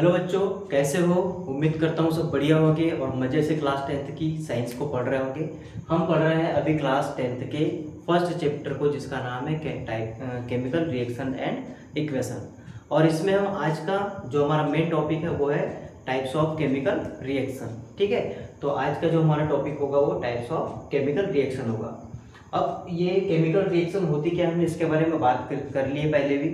Hello बच्चों, कैसे हो। उम्मीद करता हूँ सब बढ़िया होंगे और मज़े से क्लास 10th की साइंस को पढ़ रहे होंगे। हम पढ़ रहे हैं अभी क्लास 10th के फर्स्ट चैप्टर को, जिसका नाम है केमिकल रिएक्शन एंड इक्वेशन। और इसमें हम आज का जो हमारा मेन टॉपिक है वो है टाइप्स ऑफ केमिकल रिएक्शन। ठीक है, तो आज का जो हमारा टॉपिक होगा वो टाइप्स ऑफ केमिकल रिएक्शन होगा। अब ये केमिकल रिएक्शन होती क्या है, हमने इसके बारे में बात कर ली है पहले भी।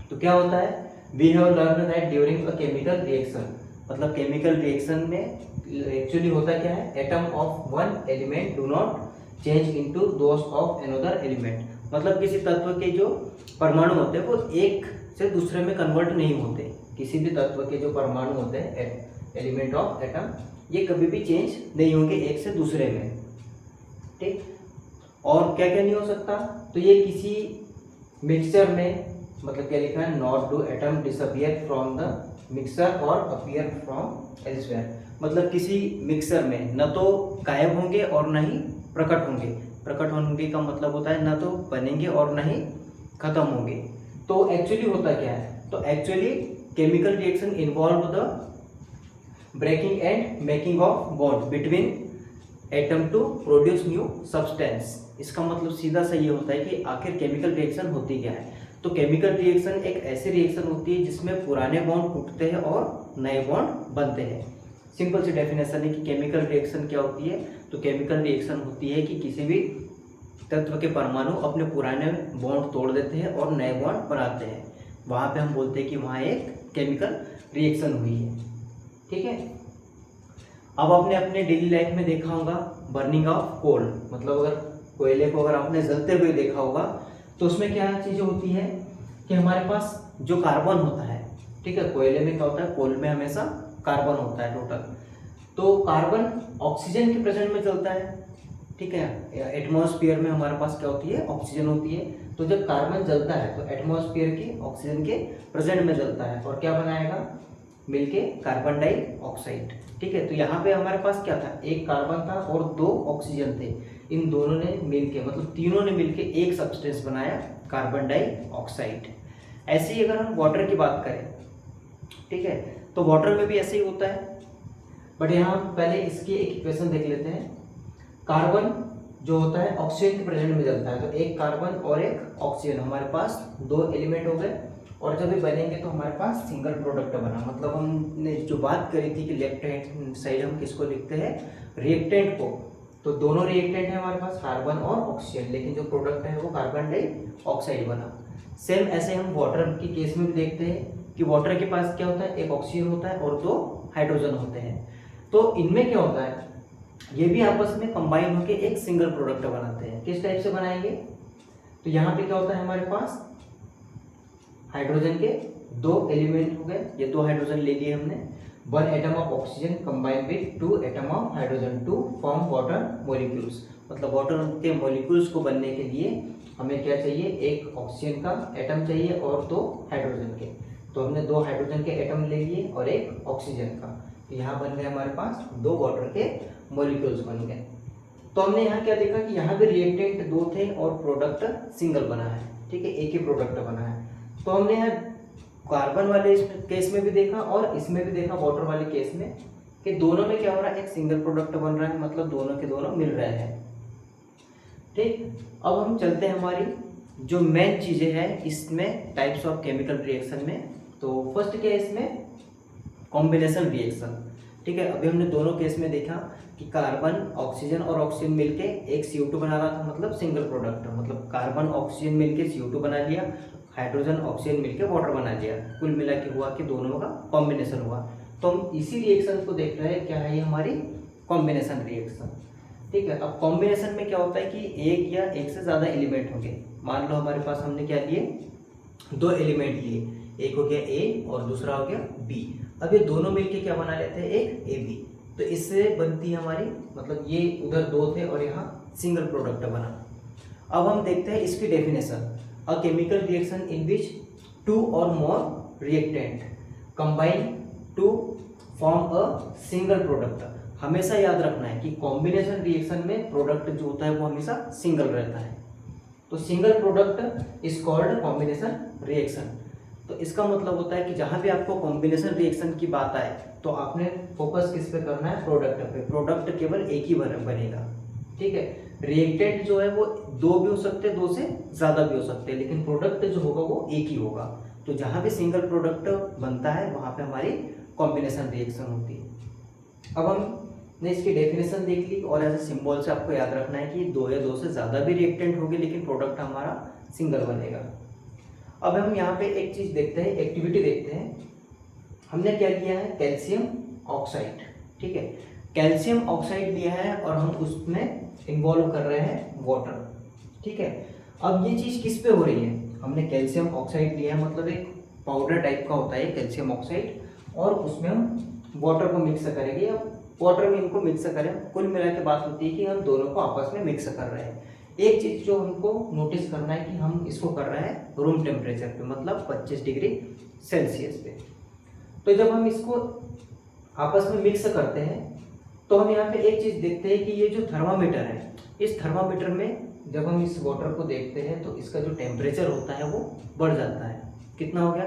तो क्या होता है, we have learn that during a chemical reaction, मतलब केमिकल रिएक्शन में एक्चुअली होता क्या है, atom of one element do not change into those of another element. मतलब किसी तत्व के जो परमाणु होते हैं वो एक से दूसरे में कन्वर्ट नहीं होते। किसी भी तत्व के जो परमाणु होते हैं, एलिमेंट ऑफ एटम, ये कभी भी चेंज नहीं होंगे एक से दूसरे में। ठीक, और क्या क्या नहीं हो सकता, तो ये किसी मिक्सचर में, मतलब क्या लिखा है, not do atom disappear from the mixer और अपीयर फ्रॉम एल्सवेयर। मतलब किसी मिक्सर में न तो गायब होंगे और न ही प्रकट होंगे। प्रकट होंगे का मतलब होता है न तो बनेंगे और न ही खत्म होंगे। तो एक्चुअली होता क्या है, तो actually chemical reaction involve the breaking and making of bond between atom to produce new substance. इसका मतलब सीधा सा ये होता है कि आखिर केमिकल रिएक्शन होती क्या है। तो केमिकल रिएक्शन एक ऐसी रिएक्शन होती है जिसमें पुराने बॉन्ड टूटते हैं और नए बॉन्ड बनते हैं। सिंपल सी डेफिनेशन है कि केमिकल रिएक्शन क्या होती है। तो केमिकल रिएक्शन होती है कि किसी भी तत्व के परमाणु अपने पुराने बॉन्ड तोड़ देते हैं और नए बॉन्ड बनाते हैं। वहाँ पे हम बोलते हैं कि वहाँ एक केमिकल रिएक्शन हुई है। ठीक है, अब आपने अपने डेली लाइफ में देखा होगा बर्निंग ऑफ कोल, मतलब अगर कोयले को अगर आपने जलते हुए देखा होगा तो उसमें क्या चीज़ें होती है कि हमारे पास जो कार्बन होता है, ठीक है, कोयले में क्या होता है, कोल में हमेशा कार्बन होता है टोटल। तो कार्बन ऑक्सीजन के प्रेजेंट में चलता है। ठीक है, एटमॉस्फेयर में हमारे पास क्या होती है, ऑक्सीजन होती है। तो जब कार्बन जलता है तो एटमॉस्फेयर की ऑक्सीजन के प्रेजेंट में जलता है और क्या बनाएगा, मिलके कार्बन डाइऑक्साइड। ठीक है, तो यहाँ पे हमारे पास क्या था, एक कार्बन था और दो ऑक्सीजन थे। इन दोनों ने मिलके, मतलब तीनों ने मिलके एक सब्सटेंस बनाया, कार्बन डाइऑक्साइड। ऐसे ही अगर हम वाटर की बात करें, ठीक है, तो वाटर में भी ऐसे ही होता है। बट यहाँ पहले इसकी एक इक्वेशन देख लेते हैं। कार्बन जो होता है ऑक्सीजन के प्रेजेंट में जलता है, तो एक कार्बन और एक ऑक्सीजन, हमारे पास दो एलिमेंट हो गए। और जब ये बनेंगे तो हमारे पास सिंगल प्रोडक्ट बना। मतलब हमने जो बात करी थी कि लेफ्ट हैंड साइड हम किसको लिखते हैं, रिएक्टेंट को। तो दोनों रिएक्टेंट है हमारे पास, कार्बन और ऑक्सीजन, लेकिन जो प्रोडक्ट है वो कार्बन डाइऑक्साइड बना। सेम ऐसे हम वाटर की केस में भी देखते हैं कि वाटर के पास क्या होता है, एक ऑक्सीजन होता है और दो हाइड्रोजन होते हैं। तो इनमें क्या होता है, ये भी आपस में कंबाइन होकर एक सिंगल प्रोडक्ट बनाते हैं। किस टाइप से बनाएंगे, तो यहाँ पे क्या होता है, हमारे पास हाइड्रोजन के दो एलिमेंट हो गए, ये दो हाइड्रोजन ले लिए हमने। One atom of oxygen combined with two atom of hydrogen to form water molecules. मतलब वाटर के मॉलिक्यूल्स को बनने के लिए हमें क्या चाहिए, एक ऑक्सीजन का एटम चाहिए और दो हाइड्रोजन के। तो हमने दो हाइड्रोजन के एटम ले लिए और एक ऑक्सीजन का, तो यहाँ बन गए हमारे पास दो वाटर के मॉलिक्यूल्स बन गए। तो हमने यहाँ क्या देखा कि यहाँ पे रिएक्टेंट दो थे और प्रोडक्ट सिंगल बना है। ठीक है, एक ही प्रोडक्ट बना है। तो हमने यहाँ कार्बन वाले केस में भी देखा और इसमें भी देखा, वाटर वाले केस में, कि दोनों में क्या हो रहा है, एक सिंगल प्रोडक्ट बन रहा है, मतलब दोनों के दोनों मिल रहे हैं। ठीक, अब हम चलते हैं हमारी जो मेन चीज़ें हैं इसमें टाइप्स ऑफ केमिकल रिएक्शन में। तो फर्स्ट क्या है इसमें, कॉम्बिनेशन रिएक्शन। ठीक है, अभी हमने दोनों केस में देखा कि कार्बन ऑक्सीजन और ऑक्सीजन मिलके एक CO2 बना रहा था, मतलब सिंगल प्रोडक्ट। मतलब कार्बन ऑक्सीजन मिलके CO2 बना लिया, हाइड्रोजन ऑक्सीजन मिलके वाटर बना लिया, कुल मिला के हुआ कि दोनों का कॉम्बिनेशन हुआ। तो हम इसी रिएक्शन को देख रहे हैं, क्या है ये हमारी कॉम्बिनेशन रिएक्शन। ठीक है, अब कॉम्बिनेशन में क्या होता है कि एक या एक से ज़्यादा एलिमेंट होंगे। मान लो हमारे पास हमने क्या लिए, दो एलिमेंट लिए, एक हो गया A और दूसरा हो गया B। अब ये दोनों मिलके क्या बना लेते हैं, एक AB। तो इससे बनती है हमारी, मतलब ये उधर दो थे और यहाँ सिंगल प्रोडक्ट बना। अब हम देखते हैं इसकी definition. A chemical reaction in which two or more reactant combine to form a single product. हमेशा याद रखना है कि कॉम्बिनेशन रिएक्शन में प्रोडक्ट जो होता है वो हमेशा सिंगल रहता है। तो single product is called combination reaction. तो इसका मतलब होता है कि जहाँ भी आपको कॉम्बिनेशन रिएक्शन की बात आए तो आपने फोकस किस पे करना है, प्रोडक्ट पे। प्रोडक्ट केवल एक ही बनेगा, ठीक है। रिएक्टेंट जो है वो दो भी हो सकते हैं, दो से ज़्यादा भी हो सकते हैं, लेकिन प्रोडक्ट जो होगा वो एक ही होगा। तो जहाँ भी सिंगल प्रोडक्ट बनता है वहाँ पे हमारी कॉम्बिनेशन रिएक्शन होती है। अब हमने इसकी डेफिनेशन देख ली और ऐसे सिंबल से आपको याद रखना है कि दो या दो से ज़्यादा भी रिएक्टेंट होगी लेकिन प्रोडक्ट हमारा सिंगल बनेगा। अब हम यहाँ पे एक चीज़ देखते हैं, एक्टिविटी देखते हैं। हमने क्या लिया है, कैल्शियम ऑक्साइड, ठीक है। कैल्शियम ऑक्साइड लिया है और हम उसमें इन्वॉल्व कर रहे हैं वाटर, ठीक है। अब ये चीज़ किस पे हो रही है, हमने कैल्शियम ऑक्साइड लिया है, मतलब एक पाउडर टाइप का होता है कैल्शियम ऑक्साइड, और उसमें हम वाटर को मिक्स करेंगे या वाटर में इनको मिक्स करें। कुल मिला के बात होती है कि हम दोनों को आपस में मिक्स कर रहे हैं। एक चीज़ जो हमको नोटिस करना है कि हम इसको कर रहे हैं रूम टेम्परेचर पे, मतलब 25 डिग्री सेल्सियस पे। तो जब हम इसको आपस में मिक्स करते हैं तो हम यहाँ पे एक चीज़ देखते हैं कि ये जो थर्मामीटर है, इस थर्मामीटर में जब हम इस वाटर को देखते हैं तो इसका जो टेम्परेचर होता है वो बढ़ जाता है। कितना हो गया,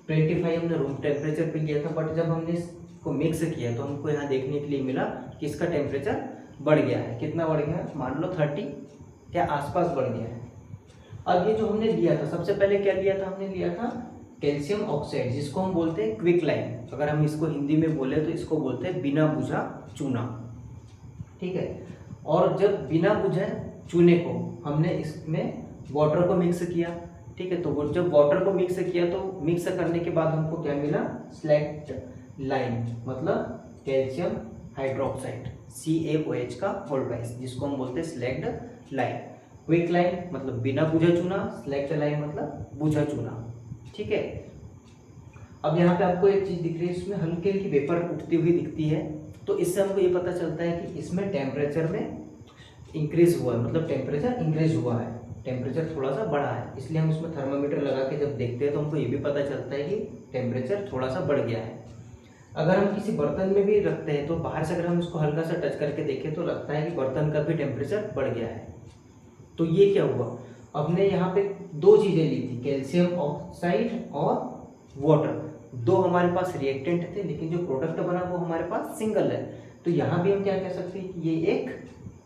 25 हमने रूम टेम्परेचर पे लिया था, बट जब हमने इसको मिक्स किया तो हमको यहाँ देखने के लिए मिला कि इसका टेम्परेचर बढ़ गया है। कितना बढ़ गया, मान लो 30 के आसपास बढ़ गया है। अब ये जो हमने लिया था, सबसे पहले क्या लिया था, हमने लिया था कैल्शियम ऑक्साइड, जिसको हम बोलते हैं क्विक लाइम। अगर हम इसको हिंदी में बोले तो इसको बोलते हैं बिना बुझा चूना, ठीक है। और जब बिना बुझे चूने को हमने इसमें वाटर को मिक्स किया, ठीक है। तो जब वाटर को मिक्स किया तो मिक्स करने के बाद हमको क्या मिला, स्लैक्ड लाइम, मतलब कैल्शियम हाइड्रोक्साइड, CaOH का होल राइज, जिसको हम बोलते हैं स्लैक्ड लाइम। क्विक लाइम मतलब बिना बुझा चूना, स्लैक्ड लाइम मतलब बुझा चूना, ठीक है। अब यहाँ पे आपको एक चीज़ दिख रही है, इसमें हल्की हल्की वेपर उठती हुई दिखती है, तो इससे हमको ये पता चलता है कि इसमें टेम्परेचर में इंक्रीज हुआ है, मतलब टेम्परेचर इंक्रीज हुआ है, टेम्परेचर थोड़ा सा बढ़ा है। इसलिए हम इसमें थर्मामीटर लगा के जब देखते हैं तो हमको ये भी पता चलता है कि टेम्परेचर थोड़ा सा बढ़ गया है। अगर हम किसी बर्तन में भी रखते हैं तो बाहर से अगर हम इसको हल्का सा टच करके देखें तो लगता है कि बर्तन का भी टेम्परेचर बढ़ गया है। तो ये क्या हुआ, हमने यहाँ पे दो चीज़ें ली थी, कैल्शियम ऑक्साइड और वाटर। दो हमारे पास रिएक्टेंट थे लेकिन जो प्रोडक्ट बना वो हमारे पास सिंगल है। तो यहाँ भी हम क्या कह सकते हैं कि ये एक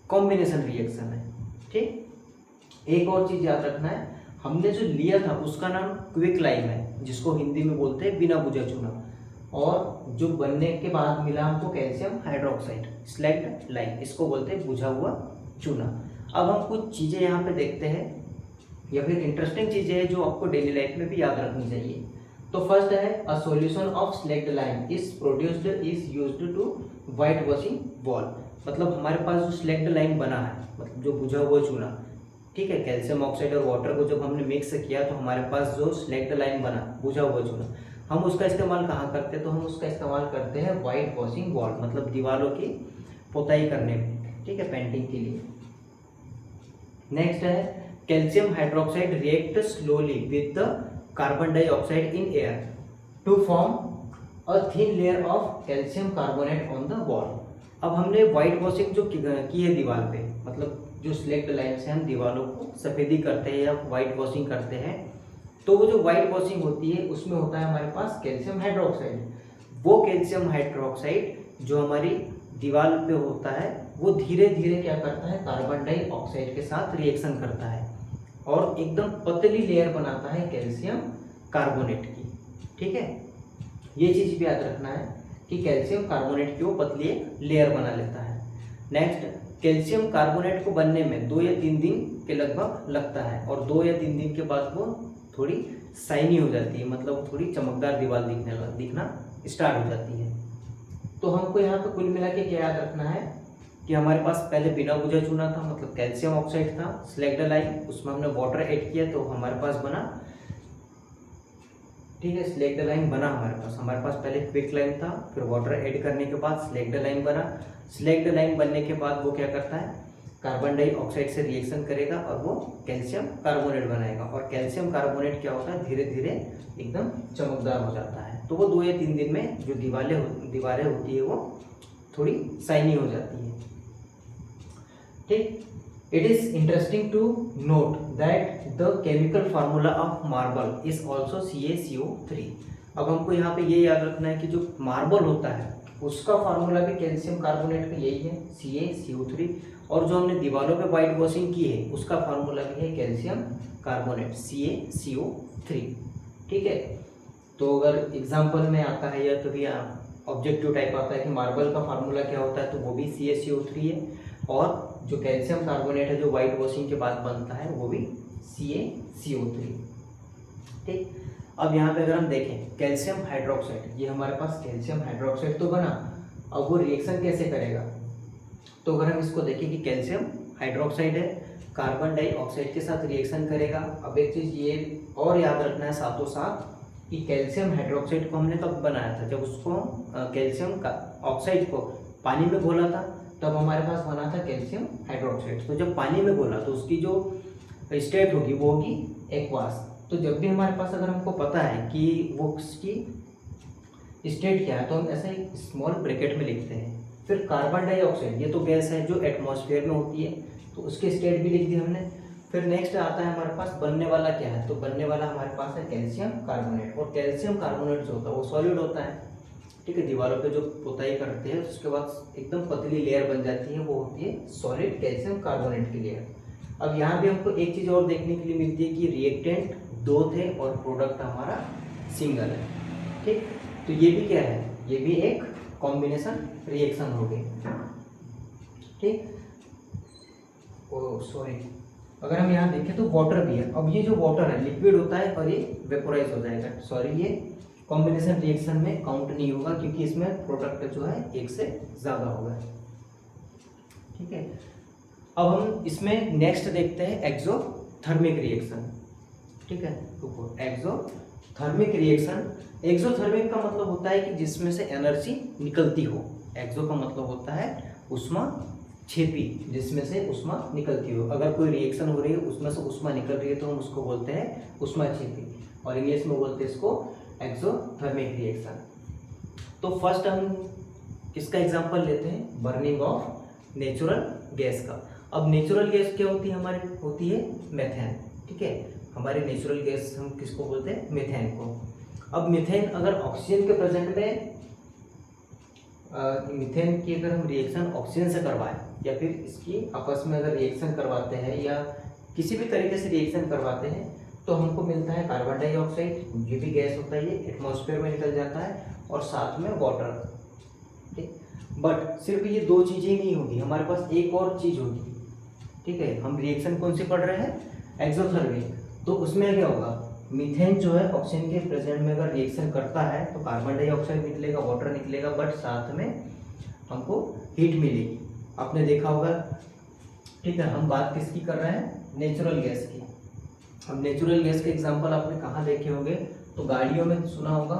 कॉम्बिनेशन रिएक्शन है, ठीक। एक और चीज़ याद रखना है, हमने जो लिया था उसका नाम क्विक लाइम है, जिसको हिंदी में बोलते हैं बिना बुझा चूना, और जो बनने के बाद मिला हमको कैल्शियम हाइड्रोक्साइड, स्लैक्ड लाइम, इसको बोलते हैं बुझा हुआ चूना। अब हम कुछ चीज़ें यहाँ पे देखते हैं या फिर इंटरेस्टिंग चीज़ें हैं जो आपको डेली लाइफ में भी याद रखनी चाहिए। तो फर्स्ट है, a solution of slaked lime is produced is used to white washing wall, मतलब हमारे पास जो स्लैक्ड लाइम बना है, मतलब जो बुझा हुआ चूना, ठीक है, कैल्शियम ऑक्साइड और वाटर को जब हमने मिक्स किया तो हमारे पास जो स्लैक्ड लाइम बना, बुझा हुआ चूना, हम उसका इस्तेमाल कहाँ करते हैं, तो हम उसका इस्तेमाल करते हैं वाइट वॉशिंग वॉल, मतलब दीवारों की पुताई करने में, ठीक है, पेंटिंग के लिए। नेक्स्ट है, calcium hydroxide react slowly with the carbon dioxide in air to form a thin layer of calcium carbonate on the wall. अब हमने वाइट वॉशिंग जो की है दीवार पे, मतलब जो स्लैक्ड लाइन से हम दीवारों को सफ़ेदी करते हैं या वाइट वॉशिंग करते हैं, तो वो जो वाइट वॉशिंग होती है उसमें होता है हमारे पास कैल्शियम हाइड्रोक्साइड। वो कैल्शियम हाइड्रोक्साइड जो हमारी दीवार पे होता है वो धीरे धीरे क्या करता है, कार्बन डाइऑक्साइड के साथ रिएक्शन करता है और एकदम पतली लेयर बनाता है कैल्शियम कार्बोनेट की, ठीक है। ये चीज़ भी याद रखना है कि कैल्शियम कार्बोनेट की वो पतली लेयर बना लेता है। नेक्स्ट, कैल्शियम कार्बोनेट को बनने में 2 या 3 दिन के लगभग लगता है और 2 या 3 दिन के बाद वो थोड़ी शाइनी हो जाती है, मतलब थोड़ी चमकदार दीवार दिखना स्टार्ट हो जाती है। तो हमको यहाँ पे कुल मिला के क्या याद रखना है कि हमारे पास पहले बिना बुझा चूना था, मतलब कैल्शियम ऑक्साइड था, स्लैक्ड लाइम, उसमें हमने वाटर ऐड किया तो हमारे पास बना, ठीक है, स्लैक्ड लाइम बना हमारे पास पहले क्विक लाइम था, फिर वाटर ऐड करने के बाद स्लैक्ड लाइम बना। स्लैक्ड लाइम बनने के बाद वो क्या करता है, कार्बन डाइऑक्साइड से रिएक्शन करेगा और वो कैल्शियम कार्बोनेट बनाएगा, और कैल्शियम कार्बोनेट क्या होता है, धीरे धीरे एकदम चमकदार हो जाता है। तो वो 2 या 3 दिन में जो दीवारें होती है वो थोड़ी शाइनी हो जाती है, ठीक। It is interesting to note that the chemical formula of marble is also CaCO3। अब हमको यहाँ पे ये याद रखना है कि जो मार्बल होता है उसका फार्मूला भी कैल्शियम कार्बोनेट का यही है, CaCO3। और जो हमने दीवारों पे वाइट वॉशिंग की है उसका फार्मूला भी है कैल्शियम कार्बोनेट, CaCO3। ठीक है, तो अगर एग्जाम्पल में आता है या कभी ऑब्जेक्टिव टाइप आता है कि मार्बल का फार्मूला क्या होता है, तो वो भी CaCO3 है, और जो कैल्शियम कार्बोनेट है जो वाइट वॉशिंग के बाद बनता है वो भी CaCO3। ठीक, अब यहाँ पे अगर हम देखें कैल्शियम हाइड्रोक्साइड, ये हमारे पास कैल्शियम हाइड्रोक्साइड तो बना, अब वो रिएक्शन कैसे करेगा, तो अगर हम इसको देखें कि कैल्शियम हाइड्रोक्साइड है, कार्बन डाइऑक्साइड के साथ रिएक्शन करेगा। अब एक चीज़ ये और याद रखना है साथों साथ कि कैल्शियम हाइड्रोक्साइड को हमने कब बनाया था, जब उसको कैल्शियम का ऑक्साइड को पानी में घोला था तब हमारे पास बना था कैल्शियम हाइड्रोक्साइड। तो जब पानी में घोला तो उसकी जो स्टेट होगी वो होगी एक्वास। तो जब भी हमारे पास अगर हमको पता है कि वो उसकी स्टेट क्या है तो हम ऐसे एक स्मॉल ब्रैकेट में लिखते हैं। फिर कार्बन डाइऑक्साइड, ये तो गैस है जो एटमॉस्फेयर में होती है, तो उसकी स्टेट भी लिख दी हमने। फिर नेक्स्ट आता है हमारे पास बनने वाला क्या है, तो बनने वाला हमारे पास है कैल्शियम कार्बोनेट। और कैल्शियम कार्बोनेट जो होता है वो सॉलिड होता है। ठीक है, दीवारों पे जो पुताई करते हैं उसके बाद एकदम पतली लेयर बन जाती है, वो होती है सॉलिड कैल्शियम कार्बोनेट की लेयर। अब यहाँ भी हमको एक चीज़ और देखने के लिए मिलती है कि रिएक्टेंट 2 थे और प्रोडक्ट हमारा सिंगल है। ठीक, तो ये भी क्या है, ये भी एक कॉम्बिनेशन रिएक्शन हो गई। ठीक, ओ सॉरी, अगर हम यहाँ देखें तो वाटर भी है। अब ये जो वाटर है लिक्विड होता है और ये वेपोराइज हो जाएगा, सॉरी ये कॉम्बिनेशन रिएक्शन में काउंट नहीं होगा क्योंकि इसमें प्रोडक्ट जो है एक से ज़्यादा होगा। ठीक है, अब हम इसमें नेक्स्ट देखते हैं एक्सोथर्मिक रिएक्शन। ठीक है, तो एक्सोथर्मिक रिएक्शन, एक्सोथर्मिक का मतलब होता है कि जिसमें से एनर्जी निकलती हो। एक्सो का मतलब होता है उष्मा छेपी, जिसमें से उष्मा निकलती हो। अगर कोई रिएक्शन हो रही है उसमें से उष्मा निकल रही है तो हम उसको बोलते हैं उष्मा छेपी, और इंग्लिश में बोलते हैं इसको एक्सोथर्मिक रिएक्शन। तो फर्स्ट हम इसका एग्जांपल लेते हैं बर्निंग ऑफ नेचुरल गैस का। अब नेचुरल गैस क्या होती है हमारी, होती है मेथेन। ठीक है, हमारे नेचुरल गैस हम किसको बोलते हैं, मीथेन को। अब मीथेन अगर ऑक्सीजन के प्रेजेंट में मीथेन की अगर हम रिएक्शन ऑक्सीजन से करवाएं या फिर इसकी आपस में अगर रिएक्शन करवाते हैं या किसी भी तरीके से रिएक्शन करवाते हैं तो हमको मिलता है कार्बन डाइऑक्साइड, ये भी गैस होता है, ये एटमॉस्फेयर में निकल जाता है, और साथ में वाटर। ठीक, बट सिर्फ ये 2 चीज़ें ही नहीं होगी, हमारे पास एक और चीज़ होगी। ठीक है, हम रिएक्शन कौन सी पढ़ रहे हैं, एक्सोथर्मिक। तो उसमें क्या होगा, मीथेन जो है ऑक्सीजन के प्रेजेंट में अगर रिएक्शन करता है तो कार्बन डाइऑक्साइड निकलेगा, वाटर निकलेगा, बट साथ में हमको हीट मिलेगी। आपने देखा होगा। ठीक है, हम बात किसकी कर रहे हैं, नेचुरल गैस की। अब नेचुरल गैस के एग्जांपल आपने कहाँ देखे होंगे, तो गाड़ियों में सुना होगा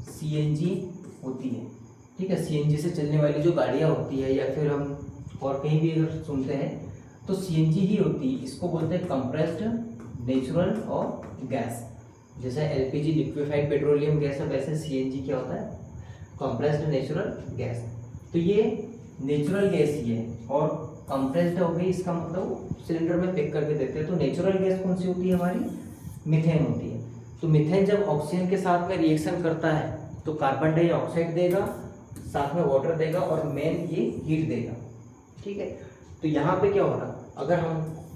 CNG होती है। ठीक है, CNG से चलने वाली जो गाड़ियाँ होती है, या फिर हम और कहीं भी अगर सुनते हैं तो CNG ही होती है। इसको बोलते हैं कंप्रेस्ड नेचुरल और गैस। जैसे LPG लिक्विफाइड पेट्रोलियम गैस है, वैसे CNG क्या होता है, कंप्रेस्ड नेचुरल गैस। तो ये नेचुरल गैस ही है, और कंप्रेस्ड हो गई इसका मतलब सिलेंडर में पैक करके देते हैं। तो नेचुरल गैस कौन सी होती है हमारी, मीथेन होती है। तो मीथेन जब ऑक्सीजन के साथ में रिएक्शन करता है तो कार्बन डाइऑक्साइड देगा, साथ में वाटर देगा, और मेन ये हीट देगा। ठीक है, तो यहाँ पे क्या होगा, अगर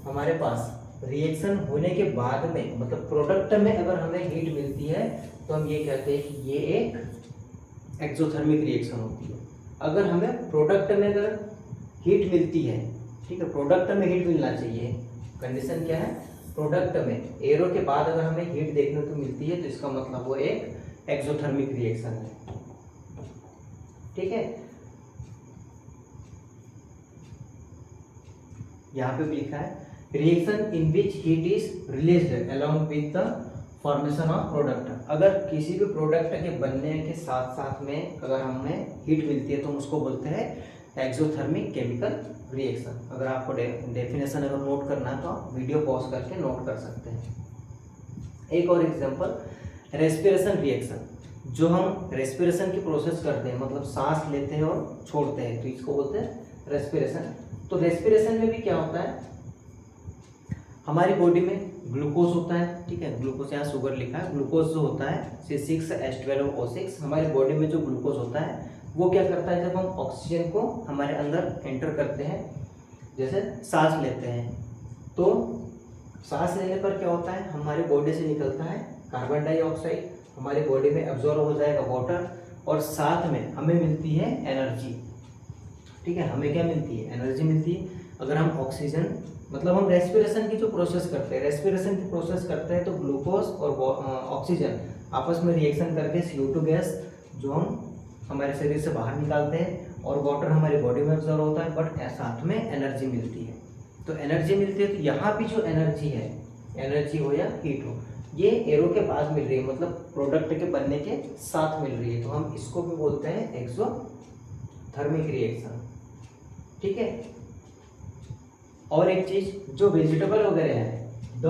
हमारे पास रिएक्शन होने के बाद में मतलब प्रोडक्ट में अगर हमें हीट मिलती है तो हम ये कहते हैं कि ये एक एक्सोथर्मिक रिएक्शन होती है। अगर हमें प्रोडक्ट में अगर हीट मिलती है, ठीक है, प्रोडक्ट में हीट मिलना चाहिए, कंडीशन क्या है, प्रोडक्ट में एरो के बाद अगर हमें हीट देखने को मिलती है तो इसका मतलब वो एक एक्सोथर्मिक रिएक्शन है। ठीक है, यहाँ पे भी लिखा है reaction in which heat is released along with the formation of product. अगर किसी भी प्रोडक्ट के बनने के साथ साथ में अगर हमें हीट मिलती है तो हम उसको बोलते हैं एक्सोथर्मिक केमिकल रिएक्शन। अगर आपको डेफिनेशन अगर नोट करना है तो आप वीडियो पॉज करके नोट कर सकते हैं। एक और एग्जांपल, रेस्पिरेशन रिएक्शन। जो हम रेस्पिरेशन की प्रोसेस करते हैं, मतलब सांस लेते हैं और छोड़ते हैं, तो इसको बोलते हैं रेस्पिरेशन। तो रेस्पिरेशन में भी क्या होता है, हमारी बॉडी में ग्लूकोज होता है, ठीक है, ग्लूकोज यहाँ शुगर लिखा है, ग्लूकोज जो होता है C6H12O6, हमारी बॉडी में जो ग्लूकोज होता है वो क्या करता है, जब हम ऑक्सीजन को हमारे अंदर एंटर करते हैं, जैसे सांस लेते हैं, तो सांस लेने पर क्या होता है, हमारी बॉडी से निकलता है कार्बन डाइऑक्साइड, हमारी बॉडी में एब्जॉर्ब हो जाएगा वाटर, और साथ में हमें मिलती है एनर्जी, ठीक है, हमें क्या मिलती है, एनर्जी मिलती है। अगर हम ऑक्सीजन मतलब हम रेस्पिरेशन की जो प्रोसेस करते हैं, रेस्पिरेशन की प्रोसेस करते हैं, तो ग्लूकोज और ऑक्सीजन आपस में रिएक्शन करके CO2 गैस जो हम हमारे शरीर से बाहर निकालते हैं, और वाटर हमारी बॉडी में एब्जॉर्ब होता है, बट साथ में एनर्जी मिलती है। तो एनर्जी मिलती है, तो यहाँ भी जो एनर्जी है, एनर्जी हो या हीट हो, ये एरो के पास मिल रही है, मतलब प्रोडक्ट के बनने के साथ मिल रही है, तो हम इसको भी बोलते हैं एक्सोथर्मिक रिएक्शन, ठीक है। और एक चीज, जो वेजिटेबल वगैरह है, the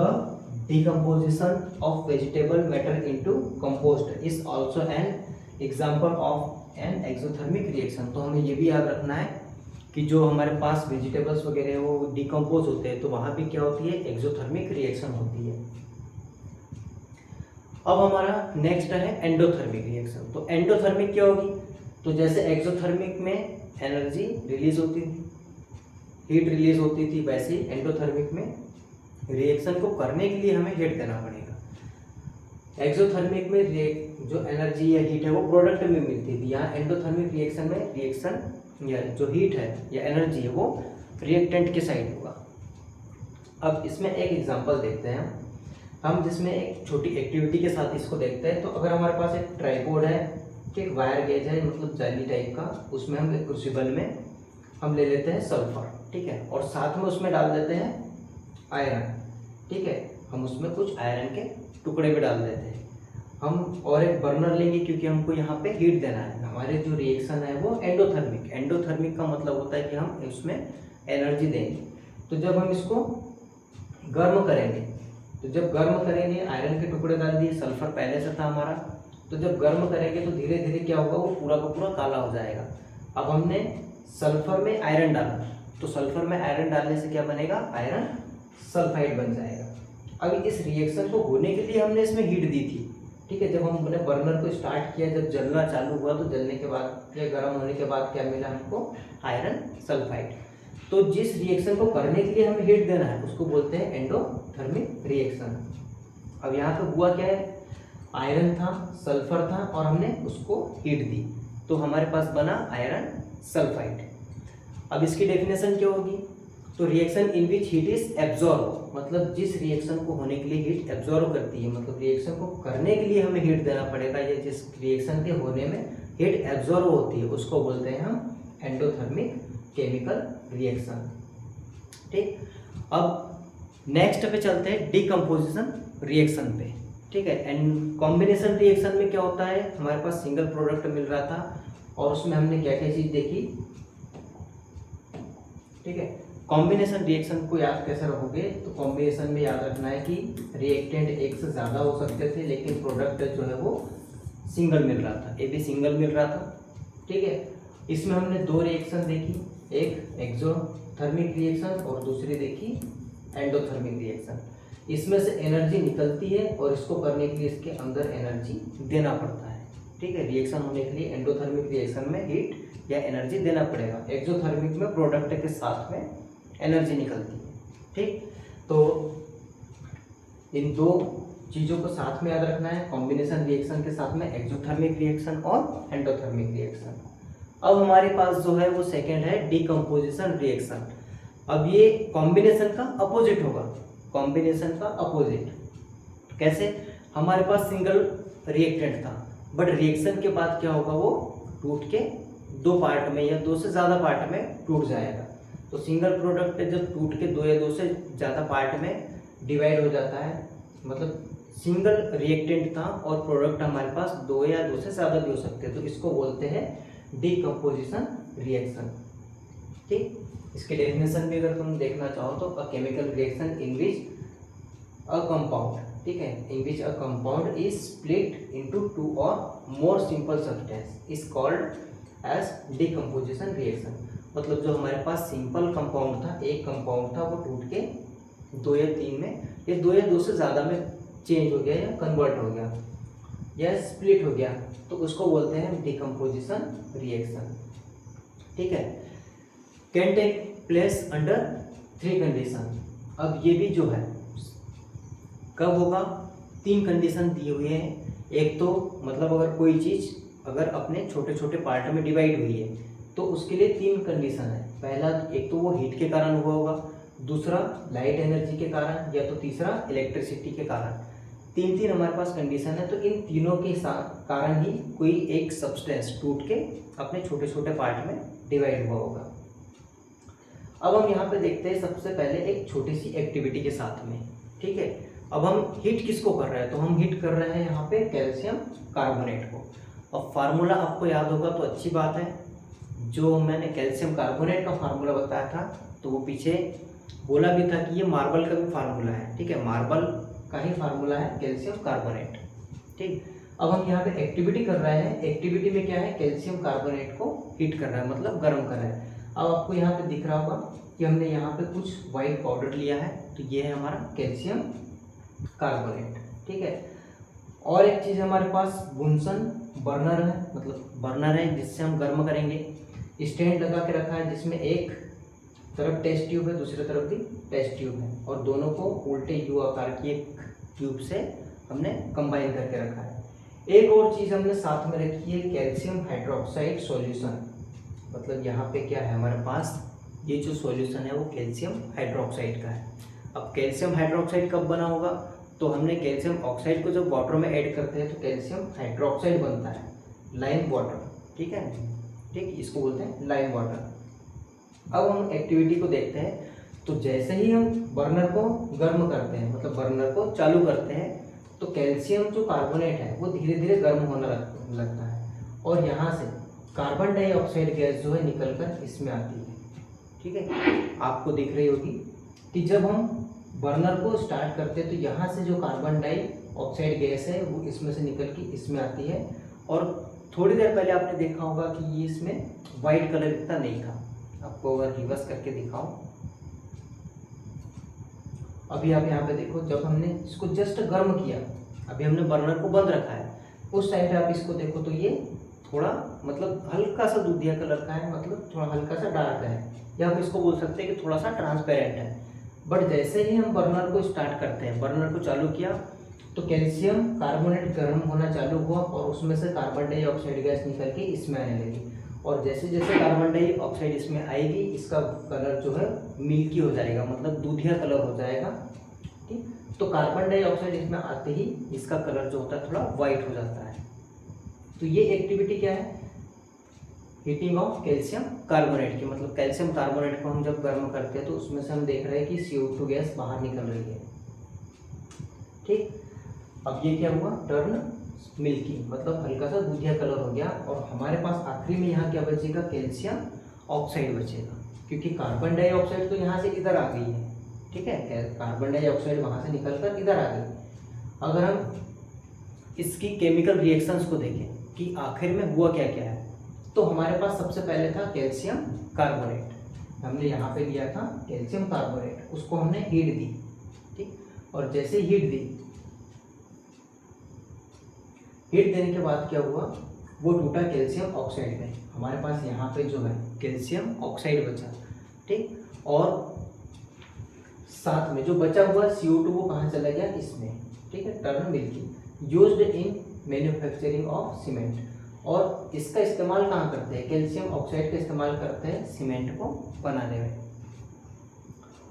decomposition of vegetable matter into compost is also an example of an exothermic reaction. तो हमें ये भी याद रखना है कि जो हमारे पास वेजिटेबल्स वगैरह है वो डिकम्पोज होते हैं, तो वहाँ भी क्या होती है, एक्सोथर्मिक रिएक्शन होती है। अब हमारा नेक्स्ट है एंडोथर्मिक रिएक्शन। तो एंडोथर्मिक क्या होगी, तो जैसे एक्सोथर्मिक में एनर्जी रिलीज होती थी, हीट रिलीज होती थी, वैसे ही एंडोथर्मिक में रिएक्शन को करने के लिए हमें हीट देना पड़ेगा। एक्सोथर्मिक में जो एनर्जी या हीट है वो प्रोडक्ट में मिलती थी, यहाँ एंडोथर्मिक रिएक्शन में रिएक्शन या जो हीट है या एनर्जी है वो रिएक्टेंट के साइड होगा। अब इसमें एक एग्जांपल देखते हैं हम, जिसमें एक छोटी एक्टिविटी के साथ इसको देखते हैं। तो अगर हमारे पास एक ट्राइपॉड है, एक वायर गेज है, मतलब जाली टाइप का, उसमें हम एक क्रूसिबल में हम ले लेते हैं सल्फर, ठीक है, और साथ में उसमें डाल देते हैं आयरन, ठीक है, हम उसमें कुछ आयरन के टुकड़े भी डाल देते हैं हम, और एक बर्नर लेंगे क्योंकि हमको यहाँ पे हीट देना है। हमारे जो रिएक्शन है वो एंडोथर्मिक, एंडोथर्मिक का मतलब होता है कि हम उसमें एनर्जी देंगे। तो जब हम इसको गर्म करेंगे, तो जब गर्म करेंगे, आयरन के टुकड़े डाल दिए, सल्फर पहले से था हमारा, तो जब गर्म करेंगे तो धीरे धीरे क्या होगा, वो पूरा का पूरा काला हो जाएगा। अब हमने सल्फर में आयरन डाला, तो सल्फर में आयरन डालने से क्या बनेगा, आयरन सल्फाइड बन जाएगा। अब इस रिएक्शन को होने के लिए हमने इसमें हीट दी थी, ठीक है, जब हमने बर्नर को स्टार्ट किया, जब जलना चालू हुआ, तो जलने के बाद या गर्म होने के बाद क्या मिला हमको, आयरन सल्फाइड। तो जिस रिएक्शन को करने के लिए हमें हीट देना है उसको बोलते हैं एंडोथर्मिक रिएक्शन। अब यहाँ पे हुआ क्या है, आयरन था, सल्फर था, और हमने उसको हीट दी, तो हमारे पास बना आयरन सल्फाइड। अब इसकी डेफिनेशन क्या होगी, तो reaction in which heat is absorb, मतलब जिस रिएक्शन को होने के लिए हीट एब्जॉर्ब करती है, मतलब रिएक्शन को करने के लिए हमें हीट देना पड़ेगा, या जिस रिएक्शन के होने में हीट एब्जॉर्ब होती है उसको बोलते हैं हम एंडोथर्मिक केमिकल रिएक्शन, ठीक। अब नेक्स्ट पे चलते हैं डिकम्पोजिशन रिएक्शन पे, ठीक है। एंड कॉम्बिनेशन रिएक्शन में क्या होता है, हमारे पास सिंगल प्रोडक्ट मिल रहा था, और उसमें हमने क्या क्या चीज देखी, ठीक है। कॉम्बिनेशन रिएक्शन को याद कैसे रखोगे, तो कॉम्बिनेशन में याद रखना है कि रिएक्टेंट एक से ज़्यादा हो सकते थे, लेकिन प्रोडक्ट जो है वो सिंगल मिल रहा था, ए भी सिंगल मिल रहा था, ठीक है। इसमें हमने दो रिएक्शन देखी, एक एक्सोथर्मिक रिएक्शन और दूसरी देखी एंडोथर्मिक रिएक्शन। इसमें से एनर्जी निकलती है, और इसको करने के लिए इसके अंदर एनर्जी देना पड़ता है, ठीक है। रिएक्शन होने के लिए एंडोथर्मिक रिएक्शन में हीट या एनर्जी देना पड़ेगा, एक्सोथर्मिक में प्रोडक्ट के साथ में एनर्जी निकलती है, ठीक। तो इन दो चीज़ों को साथ में याद रखना है, कॉम्बिनेशन रिएक्शन के साथ में एक्सोथर्मिक रिएक्शन और एंडोथर्मिक रिएक्शन। अब हमारे पास जो है वो सेकंड है डिकम्पोजिशन रिएक्शन। अब ये कॉम्बिनेशन का अपोजिट होगा, कॉम्बिनेशन का अपोजिट कैसे, हमारे पास सिंगल रिएक्टेंट था, बट रिएक्शन के बाद क्या होगा, वो टूट के दो पार्ट में या दो से ज़्यादा पार्ट में टूट जाएगा। तो सिंगल प्रोडक्ट जब टूट के दो या दो से ज़्यादा पार्ट में डिवाइड हो जाता है, मतलब सिंगल रिएक्टेंट था और प्रोडक्ट हमारे पास दो या दो से ज़्यादा भी हो सकते हैं, तो इसको बोलते हैं डिकम्पोजिशन रिएक्शन, ठीक। इसके डेफिनेशन भी अगर तुम देखना चाहो तो a chemical reaction in which a compound, ठीक है, in which a compound is split into two or more simple substance is called as decomposition reaction. मतलब जो हमारे पास सिंपल कंपाउंड था, एक कंपाउंड था, वो टूट के 2 या 3 में, ये 2 या 2 से ज़्यादा में चेंज हो गया या कन्वर्ट हो गया या स्प्लिट हो गया, तो उसको बोलते हैं डिकम्पोजिशन रिएक्शन। ठीक है। Can take place under 3 condition. अब ये भी जो है कब होगा, 3 कंडीशन दिए हुए हैं। एक तो मतलब अगर कोई चीज़ अगर अपने छोटे छोटे पार्ट में डिवाइड हुई है तो उसके लिए 3 कंडीशन है। पहला, एक तो वो हीट के कारण हुआ होगा, दूसरा लाइट एनर्जी के कारण, या तो तीसरा इलेक्ट्रिसिटी के कारण। 3 हमारे पास कंडीशन है। तो इन तीनों के साथ कारण ही कोई एक सब्सटेंस टूट के अपने छोटे छोटे पार्ट में डिवाइड हुआ होगा। अब हम यहाँ पे देखते हैं सबसे पहले एक छोटी सी एक्टिविटी के साथ में। ठीक है। अब हम हीट किसको कर रहे हैं, तो हम हीट कर रहे हैं यहाँ पे कैल्शियम कार्बोनेट को। अब फार्मूला आपको याद होगा तो अच्छी बात है। जो मैंने कैल्शियम कार्बोनेट का फार्मूला बताया था तो वो पीछे बोला भी था कि ये मार्बल का भी फार्मूला है। ठीक है, मार्बल का ही फार्मूला है कैल्शियम कार्बोनेट। ठीक। अब हम यहाँ पे एक्टिविटी कर रहे हैं। एक्टिविटी में क्या है, कैल्शियम कार्बोनेट को हीट कर रहा है, मतलब गर्म कर रहा है। अब आपको यहाँ पे दिख रहा होगा कि हमने यहाँ पे कुछ वाइट पाउडर लिया है, तो ये है हमारा कैल्शियम कार्बोनेट। ठीक है। और एक चीज़ हमारे पास बुनसन बर्नर है, मतलब बर्नर है जिससे हम गर्म करेंगे। स्टैंड लगा के रखा है जिसमें एक तरफ टेस्ट ट्यूब है, दूसरी तरफ भी टेस्ट ट्यूब है, और दोनों को उल्टे यू आकार की एक ट्यूब से हमने कंबाइन करके रखा है। एक और चीज़ हमने साथ में रखी है, कैल्शियम हाइड्रोक्साइड सॉल्यूशन। मतलब यहाँ पे क्या है हमारे पास, ये जो सॉल्यूशन है वो कैल्शियम हाइड्रोक्साइड का है। अब कैल्शियम हाइड्रोक्साइड कब बना होगा, तो हमने कैल्शियम ऑक्साइड को जब वाटर में ऐड करते हैं तो कैल्शियम हाइड्रोक्साइड बनता है, लाइम वाटर। ठीक है, ठीक, इसको बोलते हैं लाइम वाटर। अब हम एक्टिविटी को देखते हैं। तो जैसे ही हम बर्नर को गर्म करते हैं, मतलब बर्नर को चालू करते हैं, तो कैल्शियम जो कार्बोनेट है वो धीरे धीरे गर्म होने लगता है, और यहाँ से कार्बन डाइऑक्साइड गैस जो है निकल कर इसमें आती है। ठीक है, आपको दिख रही होगी कि जब हम बर्नर को स्टार्ट करते हैं तो यहाँ से जो कार्बन डाइऑक्साइड गैस है वो इसमें से निकल के इसमें आती है। और थोड़ी देर पहले आपने देखा होगा कि ये इसमें वाइट कलर इतना नहीं था। आपको अगर रिवर्स करके दिखाऊं, अभी आप यहाँ पे देखो, जब हमने इसको जस्ट गर्म किया, अभी हमने बर्नर को बंद रखा है, उस टाइम पे आप इसको देखो तो ये थोड़ा मतलब हल्का सा दूधिया कलर का है, मतलब थोड़ा हल्का सा डार्क है, या आप इसको बोल सकते हैं कि थोड़ा सा ट्रांसपेरेंट है। बट जैसे ही हम बर्नर को स्टार्ट करते हैं, बर्नर को चालू किया, तो कैल्शियम कार्बोनेट गर्म होना चालू हुआ और उसमें से कार्बन डाइऑक्साइड गैस निकल के इसमें आने लगी। और जैसे जैसे कार्बन डाइऑक्साइड इसमें आएगी, इसका कलर जो है मिल्की हो जाएगा, मतलब दूधिया कलर हो जाएगा। ठीक, तो कार्बन डाइऑक्साइड इसमें आते ही इसका कलर जो होता है थोड़ा वाइट हो जाता है। तो ये एक्टिविटी क्या है, हीटिंग ऑफ कैल्शियम कार्बोनेट की। मतलब कैल्शियम कार्बोनेट को हम जब गर्म करते हैं तो उसमें से हम देख रहे हैं कि CO2 गैस बाहर निकल रही है। ठीक, अब ये क्या हुआ, टर्न मिल्की, मतलब हल्का सा दूधिया कलर हो गया। और हमारे पास आखिरी में यहाँ क्या बचेगा, कैल्शियम ऑक्साइड बचेगा, क्योंकि कार्बन डाइऑक्साइड तो यहाँ से इधर आ गई है। ठीक है, कार्बन डाइऑक्साइड वहाँ से निकल कर इधर आ गई। अगर हम इसकी केमिकल रिएक्शंस को देखें कि आखिर में हुआ क्या क्या है, तो हमारे पास सबसे पहले था कैल्शियम कार्बोनेट, हमने यहाँ पे लिया था कैल्शियम कार्बोनेट, उसको हमने हीट दी। ठीक, और जैसे हीट दी, हीट देने के बाद क्या हुआ, वो टूटा कैल्शियम ऑक्साइड में। हमारे पास यहाँ पे जो है कैल्शियम ऑक्साइड बचा। ठीक, और साथ में जो बचा हुआ CO2 वो कहाँ चला गया, इसमें। ठीक है, turn milky used in manufacturing of cement. और इसका इस्तेमाल कहाँ करते हैं, कैल्शियम ऑक्साइड का इस्तेमाल करते हैं सीमेंट को बनाने में।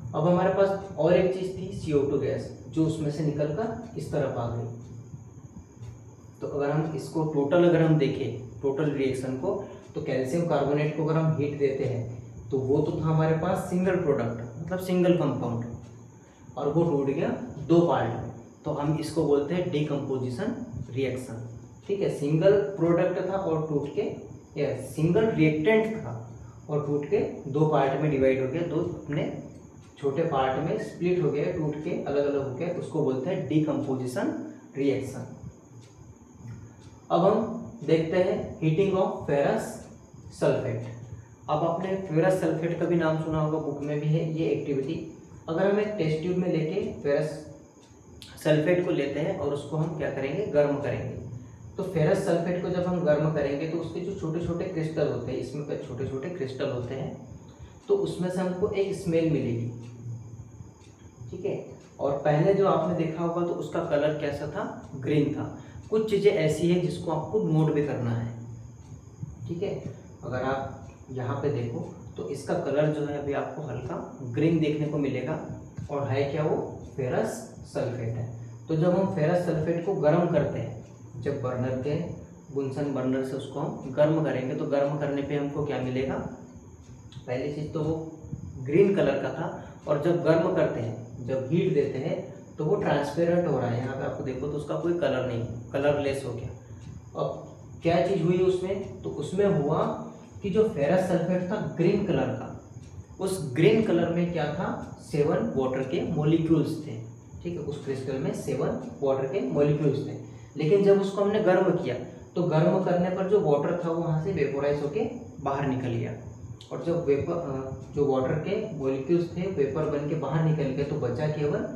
अब हमारे पास और एक चीज़ थी CO2 गैस, जो उसमें से निकल कर इस तरफ आ गई। तो अगर हम इसको अगर हम देखें टोटल रिएक्शन को, तो कैल्शियम कार्बोनेट को अगर हम हीट देते हैं तो वो तो था हमारे पास सिंगल प्रोडक्ट, मतलब सिंगल कंपाउंड, और वो टूट गया 2 पार्ट में। तो हम इसको बोलते हैं डिकम्पोजिशन रिएक्शन। ठीक है, सिंगल प्रोडक्ट था और टूट के, या सिंगल रिएक्टेंट था और टूट के 2 पार्ट में डिवाइड हो गया, 2 अपने छोटे पार्ट में स्प्लिट हो गया, टूट के अलग अलग हो गया, उसको बोलते हैं डिकम्पोजिशन रिएक्शन। अब हम देखते हैं हीटिंग ऑफ फेरस सल्फेट। अब आपने फेरस सल्फेट का भी नाम सुना होगा, बुक में भी है ये एक्टिविटी। अगर हम एक टेस्ट ट्यूब में लेके फेरस सल्फेट को लेते हैं और उसको हम क्या करेंगे, गर्म करेंगे, तो फेरस सल्फेट को जब हम गर्म करेंगे तो उसके जो छोटे छोटे क्रिस्टल होते हैं, इसमें छोटे छोटे क्रिस्टल होते हैं, तो उसमें से हमको एक स्मेल मिलेगी, ठीक है। और पहले जो आपने देखा होगा तो उसका कलर कैसा था, ग्रीन था। कुछ चीज़ें ऐसी है जिसको आपको नोट भी करना है, ठीक है। अगर आप यहाँ पे देखो तो इसका कलर जो है अभी आपको हल्का ग्रीन देखने को मिलेगा, और है क्या, वो फेरस सल्फेट है। तो जब हम फेरस सल्फेट को गर्म करते हैं, जब बर्नर के बुनसन बर्नर से उसको हम गर्म करेंगे, तो गर्म करने पे हमको क्या मिलेगा, पहली चीज़ तो वो ग्रीन कलर का था, और जब गर्म करते हैं, जब हीट देते हैं, तो वो ट्रांसपेरेंट हो रहा है। यहाँ पे आपको देखो तो उसका कोई कलर नहीं, कलरलेस हो गया। अब क्या चीज़ हुई उसमें, तो उसमें हुआ कि जो फेरस सल्फेट था ग्रीन कलर का, उस ग्रीन कलर में क्या था, 7 वाटर के मॉलिक्यूल्स थे, ठीक है। उस क्रिस्टल में 7 वाटर के मॉलिक्यूल्स थे। लेकिन जब उसको हमने गर्म किया, तो गर्म करने पर जो वाटर था वो वहाँ से वेपोराइज होके बाहर निकल गया, और जब जो वाटर के मॉलिक्यूल्स थे वेपर बन के बाहर निकल गए, तो बचा केवल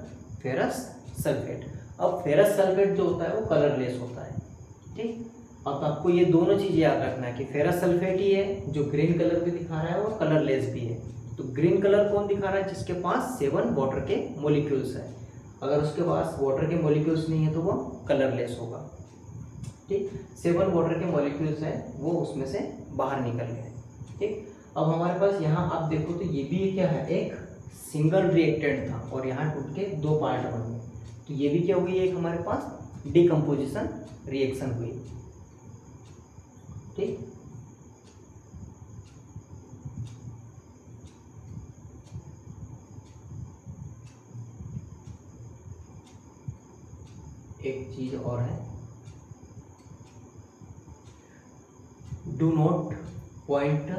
फेरस सल्फेट। अब फेरस सल्फेट जो होता है वो कलरलेस होता है, ठीक। अब आपको ये दोनों चीज़ याद रखना है कि फेरस सल्फेट ही है जो ग्रीन कलर भी दिखा रहा है और कलरलेस भी है। तो ग्रीन कलर कौन दिखा रहा है, जिसके पास 7 वाटर के मॉलिक्यूल्स है। अगर उसके पास वाटर के मॉलिक्यूल्स नहीं है तो वो कलरलेस होगा, ठीक। 7 वाटर के मॉलिक्यूल्स हैं, वो उसमें से बाहर निकल गए, ठीक। अब हमारे पास यहाँ आप देखो तो ये भी क्या है, एक सिंगल रिएक्टेंट था, और यहाँ टूट के 2 पार्ट बन गए। तो ये भी क्या हुई, एक हमारे पास डिकम्पोजिशन रिएक्शन हुई, ठीक। एक चीज और है, do not point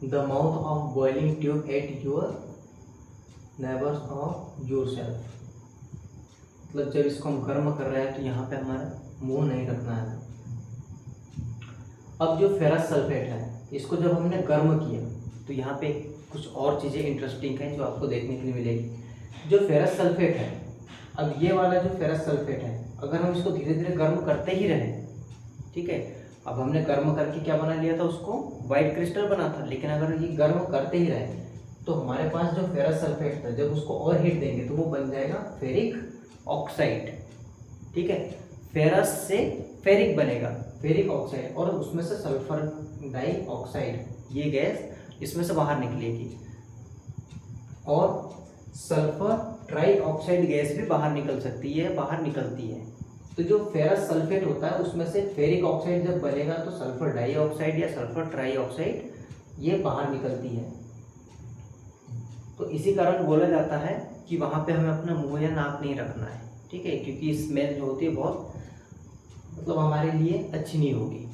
the mouth of boiling tube at your neighbours और योर सेल्फ। मतलब जब इसको हम गर्म कर रहे हैं तो यहाँ पे हमारा मुंह नहीं रखना है। अब जो फेरस सल्फेट है, इसको जब हमने गर्म किया, तो यहाँ पे कुछ और चीज़ें इंटरेस्टिंग हैं जो आपको देखने के लिए मिलेगी। जो फेरस सल्फेट है, अब ये वाला जो फेरस सल्फेट है, अगर हम इसको धीरे धीरे गर्म करते ही रहें, ठीक है। अब हमने गर्म करके क्या बना लिया था, उसको वाइट क्रिस्टल बना था, लेकिन अगर ये गर्म करते ही रहे तो हमारे पास जो फेरस सल्फेट था, जब उसको और हीट देंगे तो वो बन जाएगा फेरिक ऑक्साइड, ठीक है। फेरस से फेरिक बनेगा, फेरिक ऑक्साइड, और उसमें से सल्फर डाइऑक्साइड, ये गैस इसमें से बाहर निकलेगी, और सल्फर ट्राइऑक्साइड गैस भी बाहर निकल सकती है, बाहर निकलती है। तो जो फेरस सल्फेट होता है उसमें से फेरिक ऑक्साइड जब बनेगा तो सल्फर डाइऑक्साइड या सल्फर ट्राइऑक्साइड ये बाहर निकलती है। तो इसी कारण बोला जाता है कि वहाँ पे हमें अपना मुंह या नाक नहीं रखना है, ठीक है, क्योंकि स्मेल जो होती है बहुत मतलब हमारे लिए अच्छी नहीं होगी